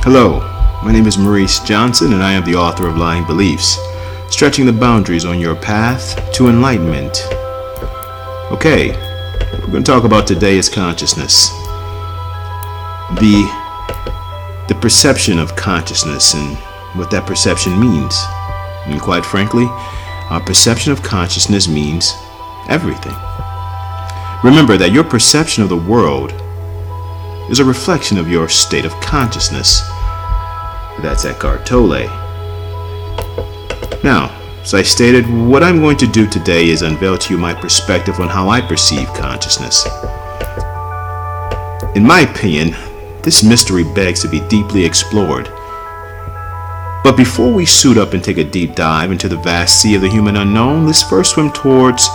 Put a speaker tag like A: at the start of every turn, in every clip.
A: Hello, my name is Maurice Johnson and I am the author of Lying Beliefs, stretching the boundaries on your path to enlightenment. Okay, what we're going to talk about today is consciousness. The perception of consciousness and what that perception means. And quite frankly, our perception of consciousness means everything. Remember that your perception of the world is a reflection of your state of consciousness. That's Eckhart Tolle. Now, as I stated, what I'm going to do today is unveil to you my perspective on how I perceive consciousness. In my opinion, this mystery begs to be deeply explored. But before we suit up and take a deep dive into the vast sea of the human unknown, let's first swim towards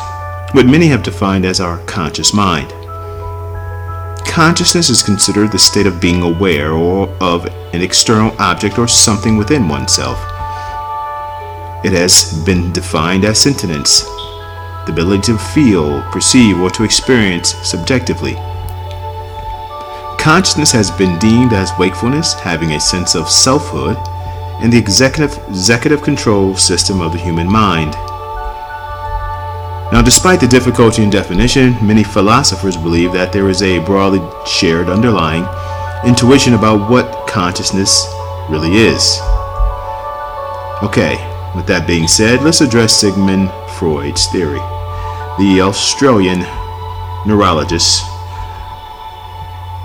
A: what many have defined as our conscious mind. Consciousness is considered the state of being aware of an external object or something within oneself. It has been defined as sentience, the ability to feel, perceive, or to experience subjectively. Consciousness has been deemed as wakefulness, having a sense of selfhood, and the executive control system of the human mind. Now, despite the difficulty in definition, many philosophers believe that there is a broadly shared underlying intuition about what consciousness really is. Okay, with that being said, let's address Sigmund Freud's theory. The Australian neurologist,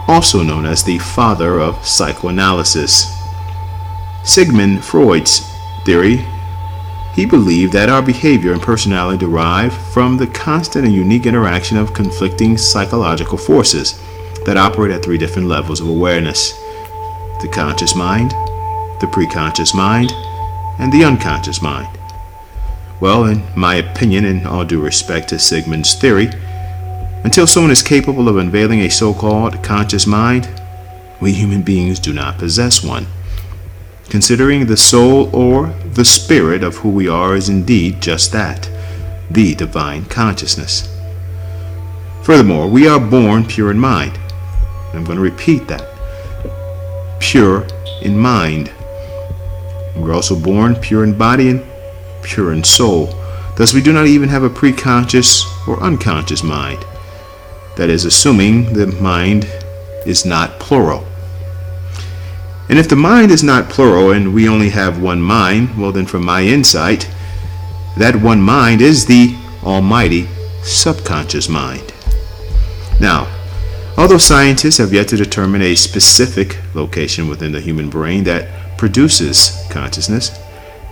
A: also known as the father of psychoanalysis. Sigmund Freud's theory, he believed that our behavior and personality derive from the constant and unique interaction of conflicting psychological forces that operate at three different levels of awareness: the conscious mind, the preconscious mind, and the unconscious mind. Well, in my opinion, in all due respect to Sigmund's theory, until someone is capable of unveiling a so-called conscious mind, we human beings do not possess one. Considering the soul or the spirit of who we are is indeed just that, the divine consciousness. Furthermore, we are born pure in mind. I'm going to repeat that. Pure in mind. We're also born pure in body and pure in soul. Thus, we do not even have a preconscious or unconscious mind. That is, assuming the mind is not plural. And if the mind is not plural and we only have one mind, well then from my insight, that one mind is the almighty subconscious mind. Now, although scientists have yet to determine a specific location within the human brain that produces consciousness,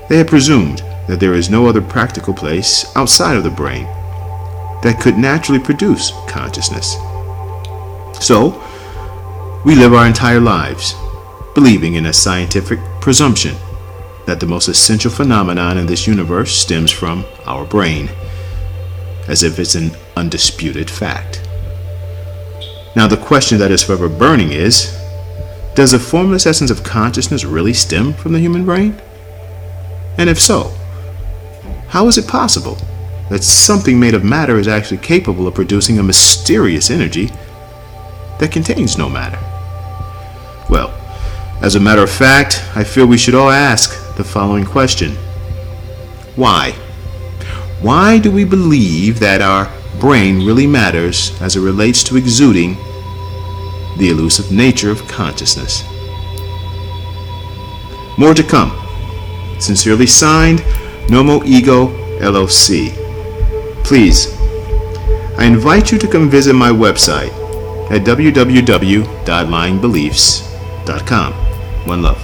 A: they have presumed that there is no other practical place outside of the brain that could naturally produce consciousness. So, we live our entire lives believing in a scientific presumption that the most essential phenomenon in this universe stems from our brain, as if it's an undisputed fact. Now, the question that is forever burning is, does the formless essence of consciousness really stem from the human brain? And if so, how is it possible that something made of matter is actually capable of producing a mysterious energy that contains no matter? Well, as a matter of fact, I feel we should all ask the following question. Why? Why do we believe that our brain really matters as it relates to exuding the elusive nature of consciousness? More to come. Sincerely signed, Nomo Ego LLC. Please, I invite you to come visit my website at www.lyingbeliefs.com. One love.